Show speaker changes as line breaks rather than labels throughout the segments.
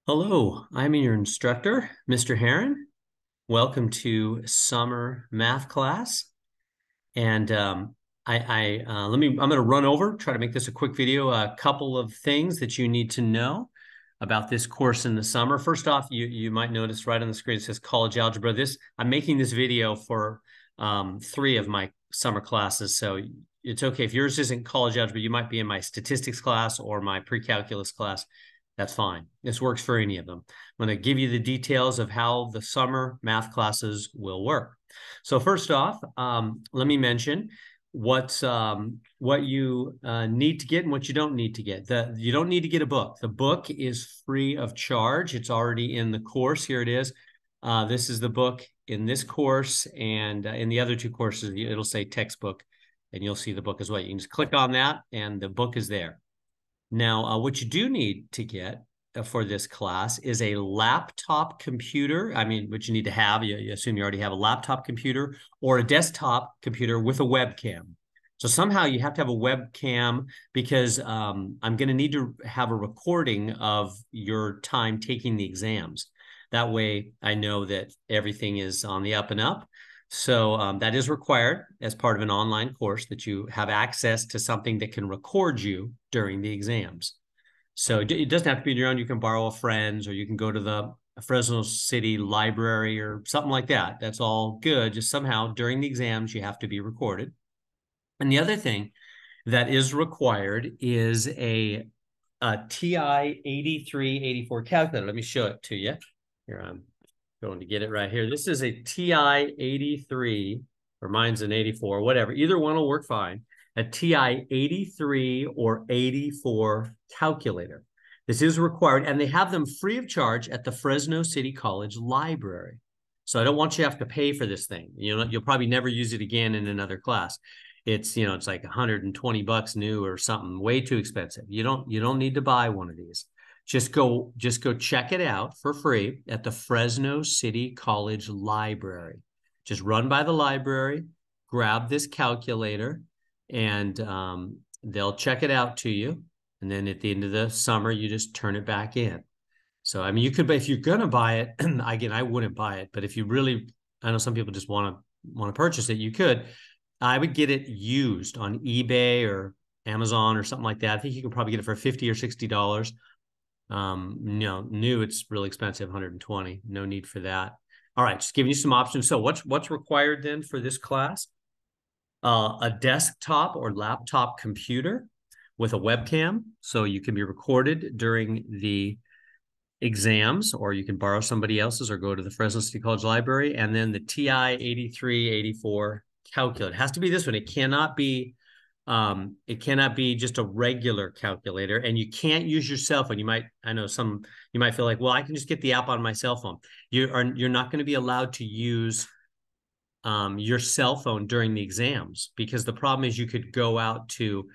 Hello, I'm your instructor, Mr. Heron. Welcome to summer math class. And I'm going to run over, try to make this a quick video, a couple of things that you need to know about this course in the summer. First off, you might notice right on the screen, it says college algebra. I'm making this video for three of my summer classes. So it's okay. If yours isn't college algebra, you might be in my statistics class or my pre-calculus class. That's fine. This works for any of them. I'm going to give you the details of how the summer math classes will work. So first off, let me mention what you need to get and what you don't need to get. You don't need to get a book. The book is free of charge. It's already in the course. Here it is. This is the book in this course, and in the other two courses, it'll say textbook, and you'll see the book as well. You can just click on that, and the book is there. Now, what you do need to get for this class is a laptop computer. I mean, what you need to have, you assume you already have a laptop computer or a desktop computer with a webcam. So somehow you have to have a webcam because I'm going to need to have a recording of your time taking the exams. That way I know that everything is on the up and up. So that is required as part of an online course, that you have access to something that can record you during the exams. So it doesn't have to be on your own. You can borrow a friend's, or you can go to the Fresno City Library or something like that. That's all good. Just somehow during the exams, you have to be recorded. And the other thing that is required is a TI 8384 calculator. Let me show it to you. Here, I'm going to get it right here. This is a TI 83, or mine's an 84, whatever. Either one will work fine. A TI 83 or 84 calculator. This is required, and they have them free of charge at the Fresno City College Library. So I don't want you to have to pay for this thing. You'll probably never use it again in another class. It's like 120 bucks new or something, way too expensive. You don't need to buy one of these. Just go check it out for free at the Fresno City College Library. Just run by the library, grab this calculator, and they'll check it out to you. And then at the end of the summer, you just turn it back in. So, I mean, you could, if you're going to buy it, again, I wouldn't buy it. But if you really, I know some people just want to purchase it, you could. I would get it used on eBay or Amazon or something like that. I think you can probably get it for $50 or $60. New, it's really expensive, 120. No need for that. All right, just giving you some options. So what's required then for this class? A desktop or laptop computer with a webcam, so you can be recorded during the exams, or you can borrow somebody else's or go to the Fresno City College Library. And then the TI 8384 calculator. It has to be this one. It cannot be just a regular calculator, and you can't use your cell phone. You might feel like, well, I can just get the app on my cell phone. You're not going to be allowed to use your cell phone during the exams, because the problem is you could go out to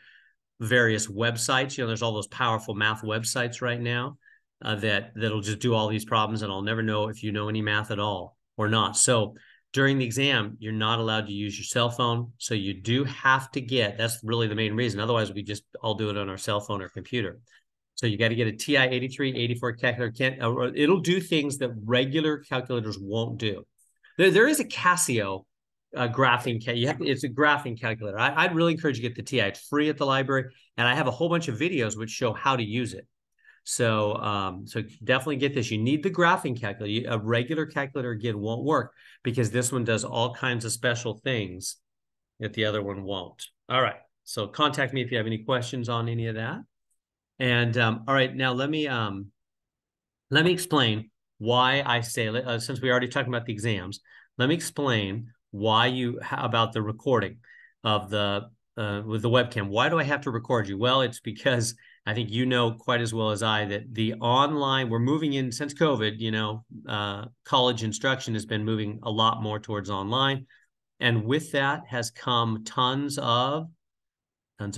various websites. There's all those powerful math websites right now that'll just do all these problems, and I'll never know if you know any math at all or not. So during the exam, you're not allowed to use your cell phone. So you do have to that's really the main reason. Otherwise, we just all do it on our cell phone or computer. So you got to get a TI 8384 calculator. It'll do things that regular calculators won't do. There is a Casio graphing. It's a graphing calculator. I'd really encourage you to get the TI. It's free at the library, and I have a whole bunch of videos which show how to use it. So definitely get this. You need the graphing calculator. A regular calculator, again, won't work, because this one does all kinds of special things that the other one won't. All right. So contact me if you have any questions on any of that. And all right, now let me explain why I say, since we already talked about the exams, let me explain about the recording of with the webcam. Why do I have to record you? Well, it's because I think you know quite as well as I that the online, we're moving in since COVID, college instruction has been moving a lot more towards online. And with that has come tons of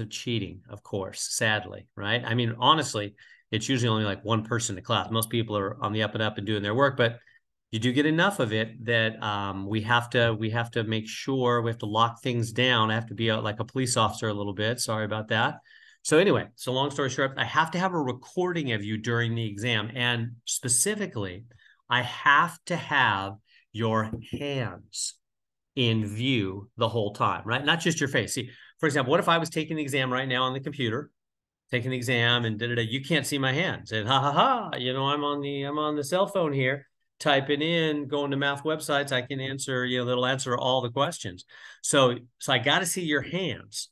cheating, of course, sadly, right? I mean, honestly, it's usually only like one person in the class. Most people are on the up and up and doing their work, but you do get enough of it that we have to make sure, we have to lock things down. I have to be like a police officer a little bit. Sorry about that. So anyway, so long story short, I have to have a recording of you during the exam. And specifically, I have to have your hands in view the whole time, right? Not just your face. See, for example, what if I was taking the exam right now on the computer, taking the exam and da-da-da, you can't see my hands. And ha ha ha, you know, I'm on the cell phone here, typing in, going to math websites, I can answer, you know, that'll answer all the questions. So I got to see your hands.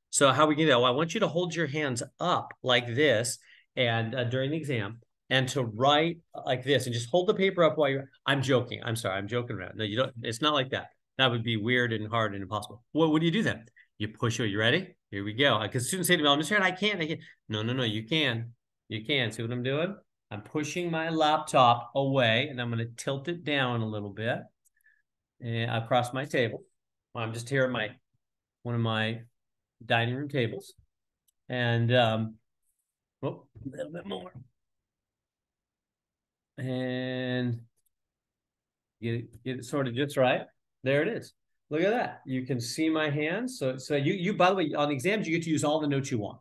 So how we can do that? Well, I want you to hold your hands up like this and during the exam and to write like this and just hold the paper up while I'm joking. I'm sorry. I'm joking around. No, you don't. It's not like that. That would be weird and hard and impossible. What do you do then? You push it. You ready? Here we go. Because students say to me, "Mr. Heron, I can't. No, no, no. You can. You can. See what I'm doing? I'm pushing my laptop away and I'm going to tilt it down a little bit and across my table. I'm just here at one of my dining room tables. And a little bit more. And get it sort of just right. There it is. Look at that. You can see my hands. So you by the way, on exams, you get to use all the notes you want.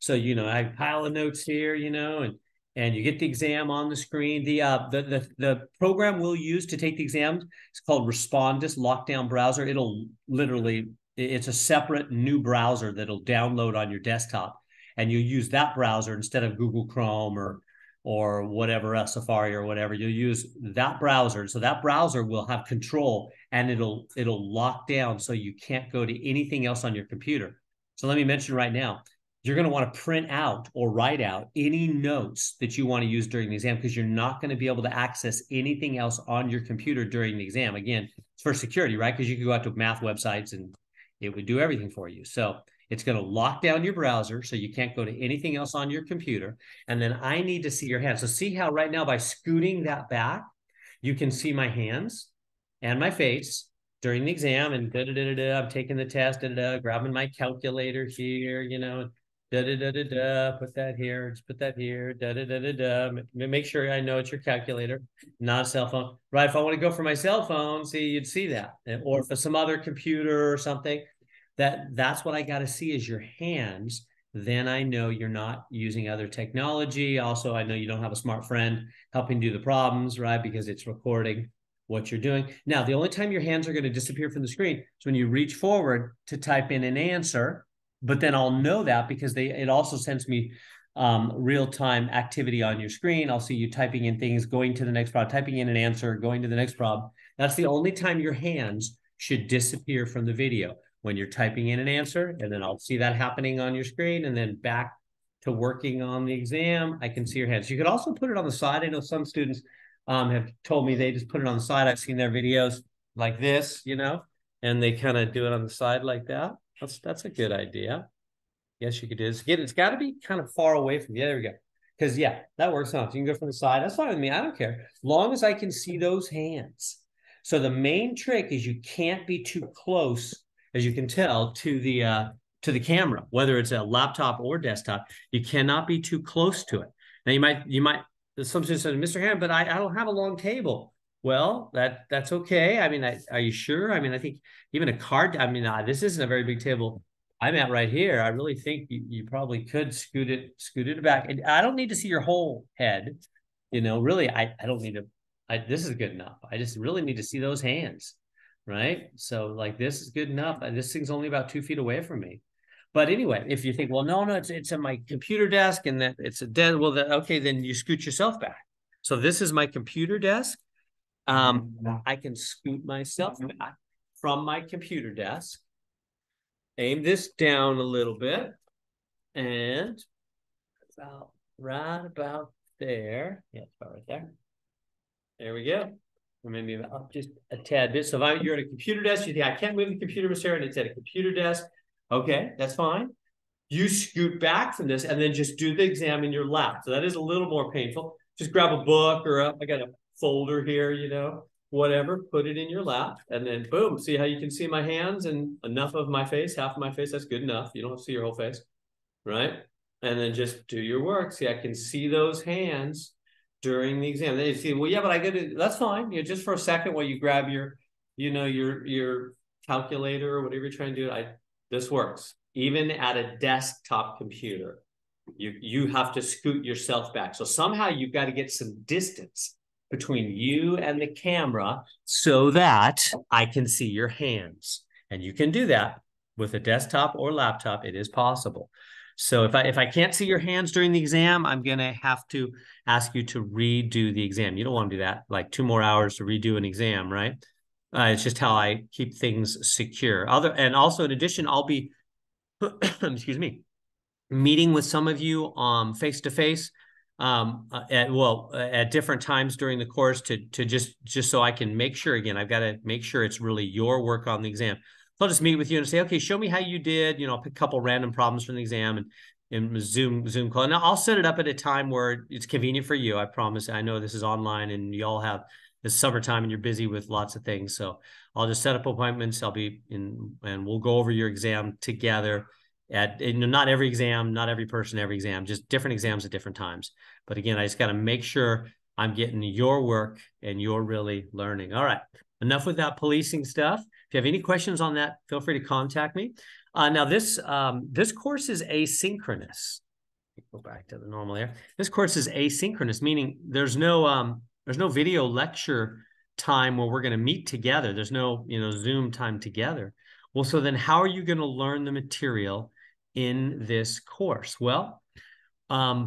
So, you know, I have a pile of notes here, you know, and you get the exam on the screen. The program we'll use to take the exams is called Respondus Lockdown Browser. It'll literally, it's a separate new browser that'll download on your desktop. And you use that browser instead of Google Chrome or whatever else, Safari or whatever. You'll use that browser. So that browser will have control and it'll lock down so you can't go to anything else on your computer. So let me mention right now, you're going to want to print out or write out any notes that you want to use during the exam because you're not going to be able to access anything else on your computer during the exam. Again, it's for security, right? Because you could go out to math websites and it would do everything for you. So it's going to lock down your browser so you can't go to anything else on your computer. And then I need to see your hands. So see how right now by scooting that back, you can see my hands and my face during the exam and I'm taking the test, grabbing my calculator here, you know, put that here, just put that here, Make sure I know it's your calculator, not a cell phone. Right, if I want to go for my cell phone, see, you'd see that. Or for some other computer or something, that's what I got to see is your hands. Then I know you're not using other technology. Also, I know you don't have a smart friend helping do the problems, right? Because it's recording what you're doing. Now, the only time your hands are going to disappear from the screen is when you reach forward to type in an answer, but then I'll know that because it also sends me real-time activity on your screen. I'll see you typing in things, going to the next problem, typing in an answer, going to the next problem. That's the only time your hands should disappear from the video, when you're typing in an answer, and then I'll see that happening on your screen, and then back to working on the exam, I can see your hands. You could also put it on the side. I know some students have told me they just put it on the side. I've seen their videos like this, you know, and they kind of do it on the side like that. That's a good idea. Yes, you could do this. Again, it's got to be kind of far away from you. There we go. Because, yeah, that works out. You can go from the side. That's fine with me. I don't care. As long as I can see those hands. So the main trick is you can't be too close, as you can tell, to the camera, whether it's a laptop or desktop. You cannot be too close to it. Now you might some students say, Mr. Hammond, but I don't have a long table. Well, that's okay. I mean, are you sure? I mean, I think even a card. I mean, this isn't a very big table I'm at right here. I really think you probably could scoot it back. And I don't need to see your whole head. You know, really, I don't need to. This is good enough. I just really need to see those hands, right? So like this is good enough. This thing's only about 2 feet away from me. But anyway, if you think, well, no, it's at my computer desk and that it's a dead, well, okay, then you scoot yourself back. So this is my computer desk. I can scoot myself back from my computer desk, aim this down a little bit, and right about there. Yeah, it's about right there. There we go. Or maybe up just a tad bit. So if you're at a computer desk, you think, I can't move the computer, Mr. Aaron, it's at a computer desk. Okay, that's fine. You scoot back from this and then just do the exam in your lap. So that is a little more painful. Just grab a book or I got a folder here, you know, whatever, put it in your lap and then boom, see how you can see my hands and enough of my face, half of my face, that's good enough. You don't have to see your whole face, right? And then just do your work. See, I can see those hands during the exam. Then you see, well, yeah, but I got to, that's fine. You know, just for a second while you grab your, you know, your calculator or whatever you're trying to do, this works. even at a desktop computer, you have to scoot yourself back. So somehow you've got to get some distance between you and the camera so that I can see your hands. And you can do that with a desktop or laptop. It is possible. So if I can't see your hands during the exam, I'm going to have to ask you to redo the exam. You don't want to do that, like 2 more hours to redo an exam, right? It's just how I keep things secure. And also in addition, I'll be, excuse me, meeting with some of you face to face at different times during the course to just so I can make sure. Again, I've got to make sure it's really your work on the exam. So I'll just meet with you and say, okay, show me how you did. I'll pick a couple random problems from the exam and Zoom call. And I'll set it up at a time where it's convenient for you. I promise. I know this is online and you all have it's summertime and you're busy with lots of things. So I'll just set up appointments. I'll be in and we'll go over your exam together. Not every exam, not every person, every exam, just different exams at different times. But again, I just got to make sure I'm getting your work and you're really learning. All right, enough with that policing stuff. If you have any questions on that, feel free to contact me. Now this course is asynchronous. Go back to the normal here. This course is asynchronous, meaning there's no video lecture time where we're going to meet together. There's no Zoom time together. Well, so then how are you going to learn the material in this course? Well,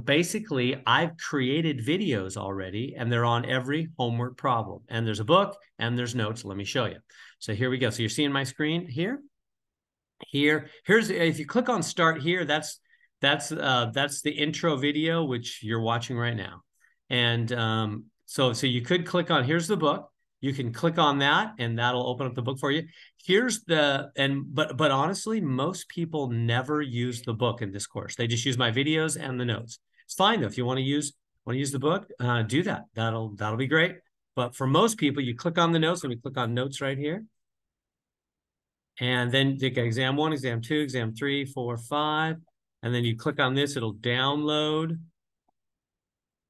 basically, I've created videos already, and they're on every homework problem. And there's a book, and there's notes. Let me show you. So here we go. So you're seeing my screen here? Here's if you click on Start here, that's the intro video, which you're watching right now. And so you could click on, here's the book. You can click on that and that'll open up the book for you. But honestly, most people never use the book in this course. They just use my videos and the notes. It's fine though. If you want to use the book, do that. That'll be great. But for most people, you click on the notes. Let me click on notes right here. And then you get exam 1, exam 2, exam 3, 4, 5. And then you click on this, it'll download.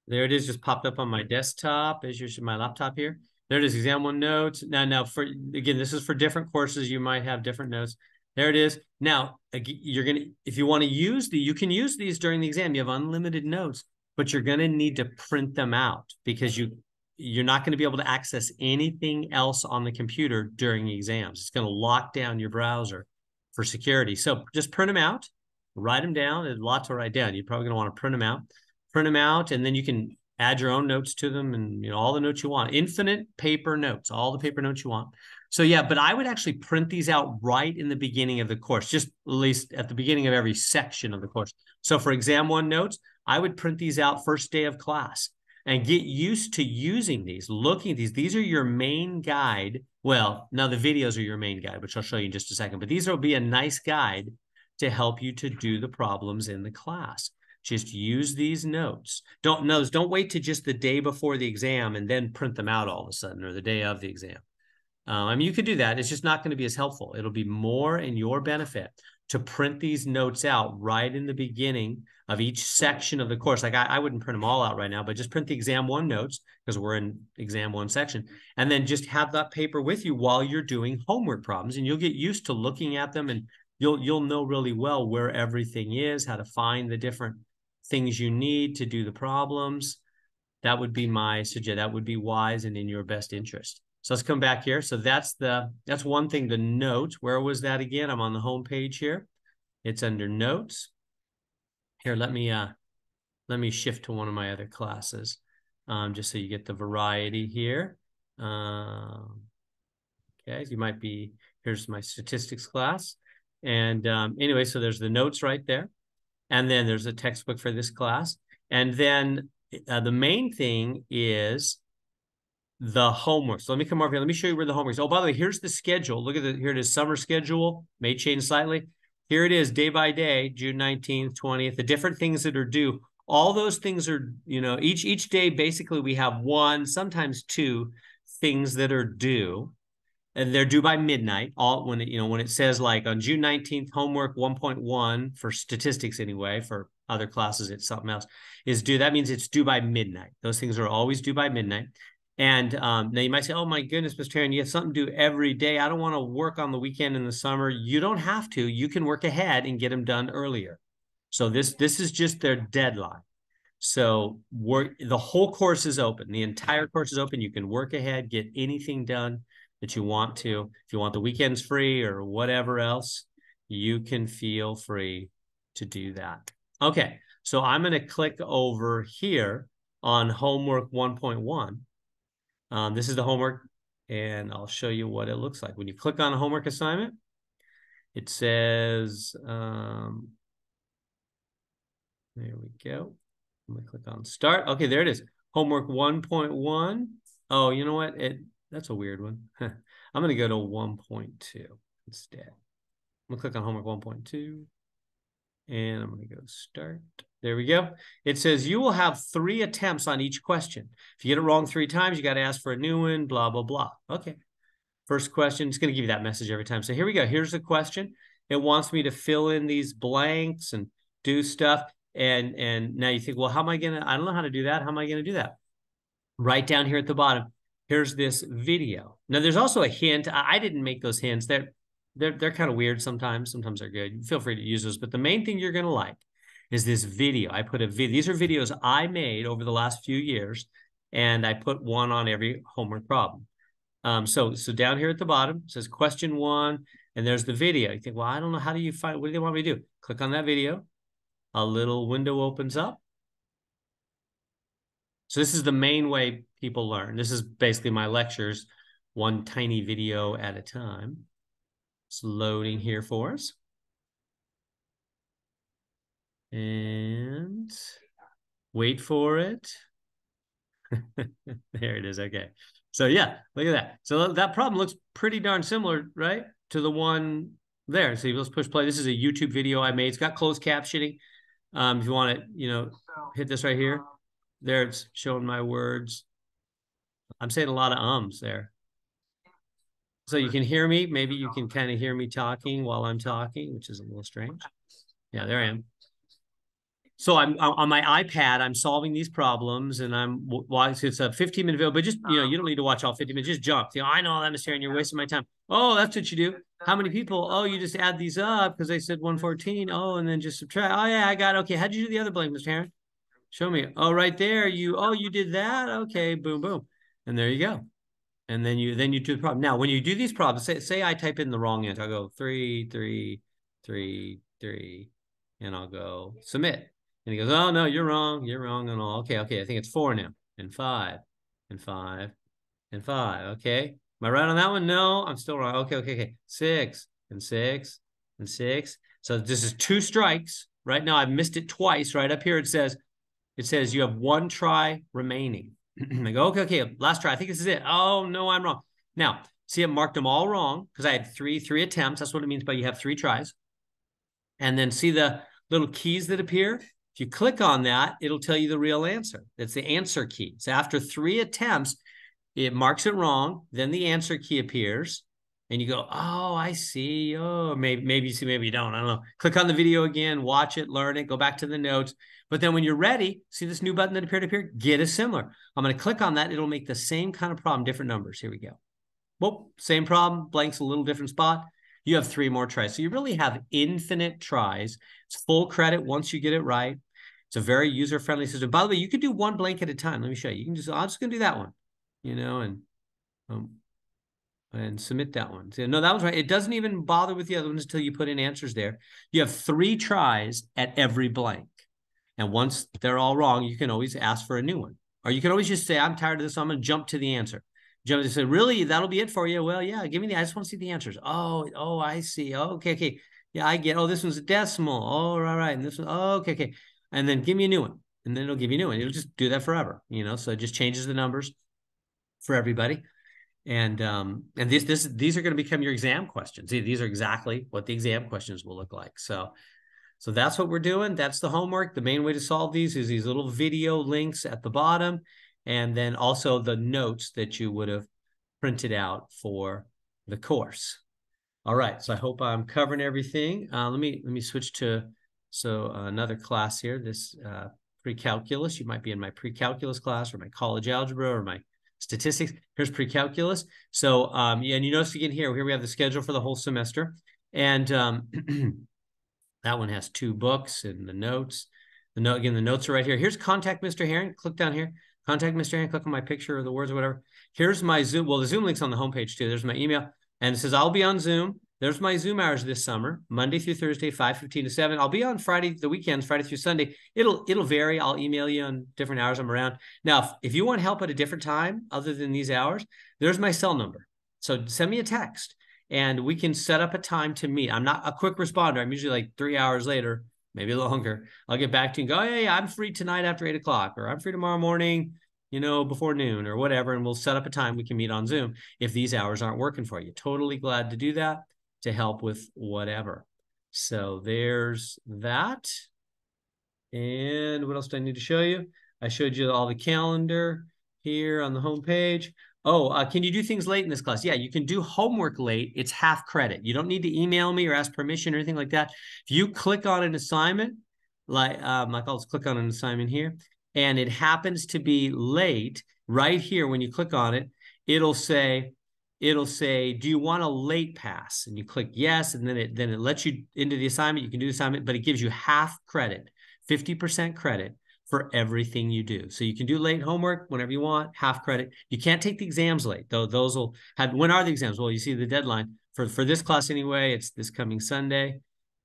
There it is, just popped up on my desktop as my laptop here. There it is, exam 1 notes. Now again, this is for different courses. You might have different notes. There it is. Now, if you want to use you can use these during the exam. You have unlimited notes, but you're going to need to print them out because you're not going to be able to access anything else on the computer during the exams. It's going to lock down your browser for security. So just print them out, write them down. There's a lot to write down. You're probably going to want to print them out, and then you can add your own notes to them and all the notes you want. Infinite paper notes, all the paper notes you want. So yeah, but I would actually print these out right in the beginning of the course, just at least at the beginning of every section of the course. So for exam 1 notes, I would print these out first day of class and get used to using these, looking at these. These are your main guide. Well, now the videos are your main guide, which I'll show you in just a second, but these will be a nice guide to help you to do the problems in the class. Just use these notes. Don't wait to just the day before the exam and then print them out all of a sudden or the day of the exam. I mean, you could do that. It's just not going to be as helpful. It'll be more in your benefit to print these notes out right in the beginning of each section of the course. Like I wouldn't print them all out right now, but just print the exam 1 notes because we're in exam 1 section, and then just have that paper with you while you're doing homework problems, and you'll get used to looking at them, and you'll know really well where everything is, how to find the different things you need to do the problems. That would be my suggestion. That would be wise and in your best interest. So let's come back here. So that's one thing, the notes. Where was that again? I'm on the home page here. It's under notes. Here, let me shift to one of my other classes, just so you get the variety here. Okay, you might be, here's my statistics class. And anyway, so there's the notes right there. And then there's a textbook for this class. And then the main thing is the homework. So let me come over here. Let me show you where the homework is. Oh, by the way, here's the schedule. Look at here it is, summer schedule, may change slightly. Here it is, day by day, June 19th, 20th, the different things that are due. All those things are, each day, basically we have 1, sometimes 2 things that are due. And they're due by midnight. When it says like on June 19th, homework 1.1 for statistics anyway, for other classes it's something else, is due. That means it's due by midnight. Those things are always due by midnight. And now you might say, oh my goodness, Mr. Aaron, you have something to do every day. I don't want to work on the weekend in the summer. You don't have to. You can work ahead and get them done earlier. So this is just their deadline. So the whole course is open. The entire course is open. You can work ahead, get anything done that you want to. If you want the weekends free or whatever else, you can feel free to do that. Okay, so I'm going to click over here on homework 1.1. This is the homework, and I'll show you what it looks like. When you click on a homework assignment, it says, there we go. I'm going to click on start. Okay, there it is. Homework 1.1. Oh, you know what? That's a weird one. I'm going to go to 1.2 instead. I'm going to click on homework 1.2. And I'm going to go start. There we go. It says you will have 3 attempts on each question. If you get it wrong 3 times, you got to ask for a new one, blah, blah, blah. Okay. First question. It's going to give you that message every time. So here we go. Here's the question. It wants me to fill in these blanks and do stuff. And now you think, well, how am I going to, I don't know how to do that. How am I going to do that? Right down here at the bottom, here's this video. Now there's also a hint. I didn't make those hints. They're kind of weird sometimes. Sometimes they're good. Feel free to use those. But the main thing you're going to like is this video. I put a video. These are videos I made over the last few years, and I put one on every homework problem. So down here at the bottom, it says question 1, and there's the video. You think, well, I don't know. How do you find, what do they want me to do? Click on that video. A little window opens up. So this is the main way people learn. This is basically my lectures, one tiny video at a time. It's loading here for us. And wait for it. There it is. Okay. So yeah, look at that. So that problem looks pretty darn similar, right, to the one there. So let's push play. This is a YouTube video I made. It's got closed captioning. If you want to, hit this right here. There, it's showing my words. I'm saying a lot of ums there. So you can hear me. Maybe you can kind of hear me talking while I'm talking, which is a little strange. Yeah, there I am. So I'm on my iPad, I'm solving these problems, and it's a 15-minute video, but just, you don't need to watch all 50 minutes, just jump. I know that, Mr. Aaron, you're wasting my time. Oh, that's what you do. How many people? Oh, you just add these up because they said 114. Oh, and then just subtract. Oh, yeah, I got it. Okay, how'd you do the other blank, Mr. Aaron? Show me. Oh, right there. You did that? Okay, boom, boom. And there you go. And then you do the problem. Now, when you do these problems, say I type in the wrong answer. I'll go 3, 3, 3, 3, and I'll go submit. And he goes, oh, no, you're wrong. You're wrong and all. Okay, I think it's 4 now. And 5, and 5, and 5. Okay. Am I right on that one? No, I'm still wrong. Okay. 6, and 6, and 6. So this is 2 strikes. Right now, I've missed it twice. Right up here, it says you have 1 try remaining. I go, okay, last try. I think this is it. Oh, no, I'm wrong. Now, see, I marked them all wrong because I had three attempts. That's what it means by you have 3 tries. And then see the little keys that appear? If you click on that, it'll tell you the real answer. That's the answer key. So after 3 attempts, it marks it wrong. Then the answer key appears. And you go, oh, I see. Oh, maybe you see, maybe you don't. I don't know. Click on the video again, watch it, learn it, go back to the notes. But then when you're ready, see this new button that appeared up here? Get a similar. I'm going to click on that. It'll make the same kind of problem, different numbers. Here we go. Whoop, same problem, blank's a little different spot. You have 3 more tries. So you really have infinite tries. It's full credit once you get it right. It's a very user-friendly system. By the way, you could do 1 blank at a time. Let me show you. I'm just going to do that one, and submit that one. So, no, that was right. It doesn't even bother with the other ones until you put in answers there. You have 3 tries at every blank. And once they're all wrong, you can always ask for a new one. Or you can always just say, I'm tired of this, so I'm going to jump to the answer. Jump to say, really? That'll be it for you? Well, yeah, give me I just want to see the answers. Oh, I see. Oh, okay. Yeah, I get. Oh, this one's a decimal. Oh, right. And this one, okay. And then give me a new one. And then it'll give you a new one. It'll just do that forever, so it just changes the numbers for everybody. And these are going to become your exam questions. These are exactly what the exam questions will look like. So that's what we're doing. That's the homework. The main way to solve these is these little video links at the bottom, and then also the notes that you would have printed out for the course. All right. So I hope I'm covering everything. Let me switch to another class here. This pre-calculus. You might be in my pre-calculus class or my college algebra or my statistics. Here's pre-calculus. So, yeah, and you notice again here we have the schedule for the whole semester. And that one has 2 books and the notes. The notes are right here. Here's contact Mr. Herring. Click down here. Contact Mr. Herring. Click on my picture or the words or whatever. Here's my Zoom. Well, the Zoom link's on the homepage too. There's my email. And it says I'll be on Zoom. There's my Zoom hours this summer, Monday through Thursday, 5:15 to 7. I'll be on Friday, the weekends, Friday through Sunday. It'll vary. I'll email you on different hours I'm around. Now, if you want help at a different time other than these hours, there's my cell number. So send me a text and we can set up a time to meet. I'm not a quick responder. I'm usually like 3 hours later, maybe longer. I'll get back to you and go, hey, I'm free tonight after 8 o'clock, or I'm free tomorrow morning, before noon or whatever. And we'll set up a time we can meet on Zoom if these hours aren't working for you. Totally glad to do that to help with whatever. So there's that. And what else do I need to show you? I showed you all the calendar here on the home page. Oh, can you do things late in this class? Yeah, you can do homework late. It's half credit. You don't need to email me or ask permission or anything like that. If you click on an assignment, I'll just click on an assignment here, and it happens to be late, right here when you click on it, it'll say, do you want a late pass? And you click yes, and then it lets you into the assignment. You can do the assignment, but it gives you half credit, 50% credit for everything you do. So you can do late homework whenever you want, half credit. You can't take the exams late, though. Those will have, when are the exams? Well, you see the deadline for this class anyway. It's this coming Sunday.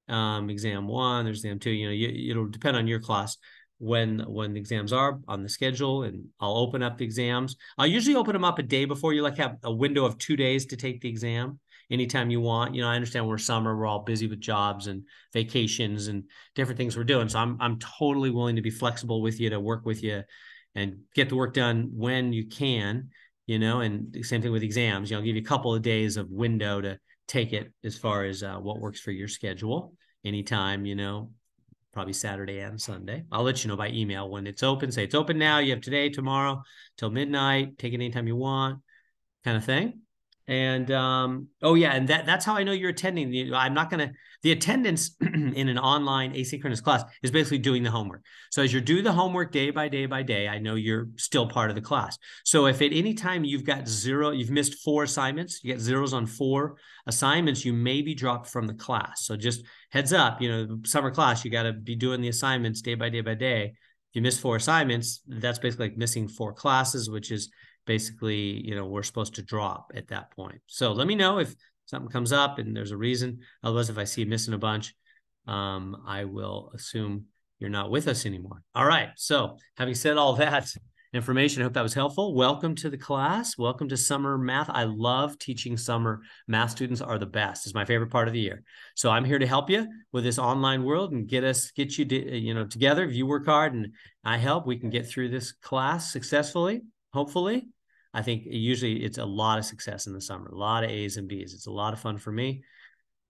Exam 1, there's exam 2. It'll depend on your class when the exams are on the schedule, and I'll open up the exams. I'll usually open them up a day before. You have a window of 2 days to take the exam anytime you want. I understand we're summer, we're all busy with jobs and vacations and different things we're doing. So I'm totally willing to be flexible with you, to work with you and get the work done when you can, and the same thing with exams. I'll give you a couple of days of window to take it as far as what works for your schedule anytime, probably Saturday and Sunday. I'll let you know by email when it's open. Say it's open now. You have today, tomorrow, till midnight. Take it anytime you want, kind of thing. And oh yeah, and that's how I know you're attending. The attendance in an online asynchronous class is basically doing the homework. So as you do the homework day by day by day, I know you're still part of the class. So if at any time you've missed 4 assignments, you get zeros on 4 assignments, you may be dropped from the class. So just heads up, summer class, you got to be doing the assignments day by day by day. If you miss 4 assignments, that's basically like missing 4 classes, which is basically, we're supposed to drop at that point. So let me know if something comes up and there's a reason. Otherwise, if I see you missing a bunch, I will assume you're not with us anymore. All right. So having said all that information, I hope that was helpful. Welcome to the class. Welcome to summer math. I love teaching summer math. Students are the best. It's my favorite part of the year. So I'm here to help you with this online world and get you together. If you work hard and I help, we can get through this class successfully, hopefully. I think usually it's a lot of success in the summer, a lot of A's and B's. It's a lot of fun for me.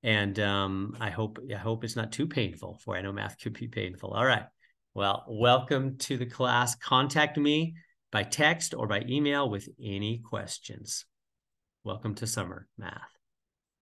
And I hope it's not too painful for you. I know math could be painful. All right. Well, welcome to the class. Contact me by text or by email with any questions. Welcome to summer math.